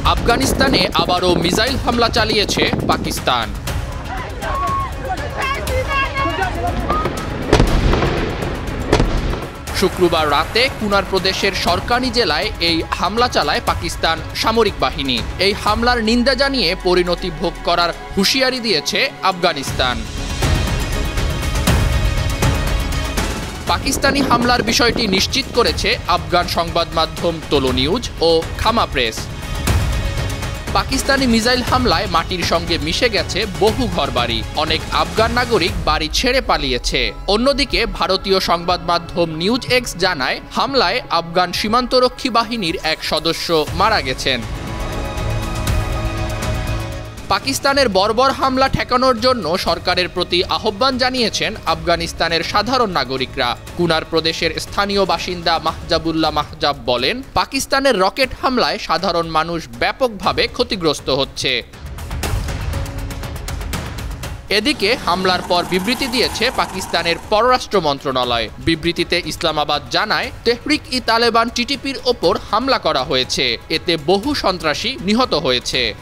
আফগানিস্তানে আবারও মিসাইল হামলা চালিয়েছে পাকিস্তান। শুক্রবার রাতে কুনার প্রদেশের সরকানি জেলায় এই হামলা চালায় পাকিস্তান সামরিক বাহিনী। এই হামলার নিন্দা জানিয়ে পরিণতি ভোগ করার হুঁশিয়ারি দিয়েছে আফগানিস্তান। পাকিস্তানি হামলার বিষয়টি নিশ্চিত করেছে আফগান সংবাদ মাধ্যম তোলো নিউজ ও খামা প্রেস। পাকিস্তানি মিসাইল হামলায় মাটির সঙ্গে মিশে গেছে বহু ঘরবাড়ি। অনেক আফগান নাগরিক বাড়ি ছেড়ে পালিয়েছে। অন্যদিকে ভারতীয় সংবাদ মাধ্যম নিউজ এক্স জানায়, হামলায় আফগান সীমান্তরক্ষী বাহিনীর এক সদস্য মারা গেছেন। পাকিস্তানের বর্বর হামলা ঠেকানোর জন্য সরকারের প্রতি আহ্বান জানিয়েছেন আফগানিস্তানের সাধারণ নাগরিকরা। কুনার প্রদেশের স্থানীয় বাসিন্দা মাহজাবুল্লাহ মাহজাব বলেন, পাকিস্তানের রকেট হামলায় সাধারণ মানুষ ব্যাপকভাবে ক্ষতিগ্রস্ত হচ্ছে। এদিকে হামলার পর বিবৃতি দিয়েছে পাকিস্তানের পররাষ্ট্র মন্ত্রণালয়। বিবৃতিতে ইসলামাবাদ জানায়, তেহরিক-ই-তালেবান টিটিপির ওপর হামলা করা হয়েছে, এতে বহু সন্ত্রাসী নিহত হয়েছে।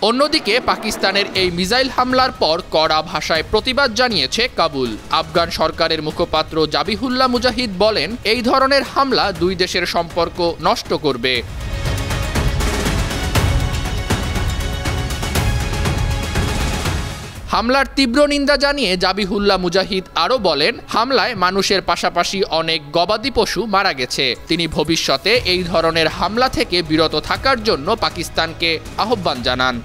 অন্যদিকে পাকিস্তানের এই মিসাইল হামলার পর কড়া ভাষায় প্রতিবাদ জানিয়েছে কাবুল। আফগান সরকারের মুখপাত্র জাবিহুল্লাহ মুজাহিদ বলেন, এই ধরনের হামলা দুই দেশের সম্পর্ক নষ্ট করবে। হামলার তীব্র নিন্দা জানিয়ে জাবিহুল্লাহ মুজাহিদ আরও বলেন, হামলায় মানুষের পাশাপাশি অনেক গবাদি পশু মারা গেছে। তিনি ভবিষ্যতে এই ধরনের হামলা থেকে বিরত থাকার জন্য পাকিস্তানকে আহ্বান জানান।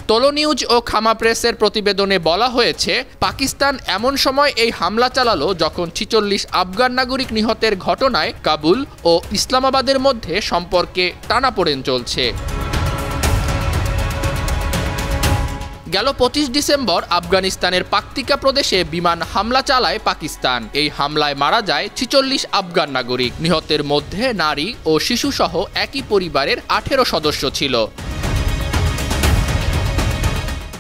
তোলো নিউজ ও খামা প্রেসের প্রতিবেদনে বলা হয়েছে, পাকিস্তান এমন সময় এই হামলা চালালো যখন ৪৬ আফগান নাগরিক নিহতের ঘটনায় কাবুল ও ইসলামাবাদের মধ্যে সম্পর্কে টানাপোড়েন চলছে। গেল ২৫ ডিসেম্বর আফগানিস্তানের পাকতিকা প্রদেশে বিমান হামলা চালায় পাকিস্তান। এই হামলায় মারা যায় ৪৬ আফগান নাগরিক। নিহতের মধ্যে নারী ও শিশুসহ একই পরিবারের ১৮ সদস্য ছিল।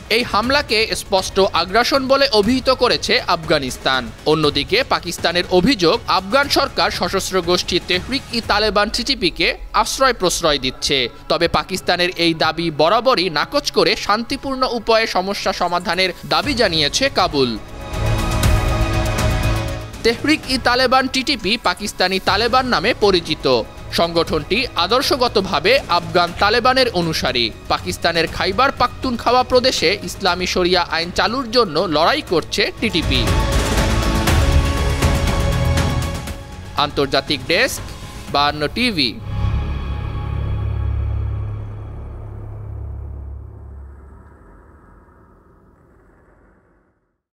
এই হামলাকে স্পষ্ট আগ্রাসন বলে অভিহিত করেছে আফগানিস্তান। অন্যদিকে পাকিস্তানের অভিযোগ, আফগান সরকার সশস্ত্র গোষ্ঠী তেহরিক-ই-তালেবান টিটিপিকে আশ্রয় প্রশ্রয় দিচ্ছে। তবে পাকিস্তানের এই দাবি বরাবরই নাকচ করে শান্তিপূর্ণ উপায়ে সমস্যা সমাধানের দাবি জানিয়েছে কাবুল। তেহরিক-ই-তালেবান টিটিপি পাকিস্তানি তালেবান নামে পরিচিত। সংগঠনটি আদর্শগতভাবে আফগান তালেবানের অনুসারী। পাকিস্তানের খাইবার পাখতুনখাওয়া প্রদেশে ইসলামী শরিয়া আইন চালুর জন্য লড়াই করছে টিটিপি। আন্তর্জাতিক ডেস্ক, ৫২ টিভি।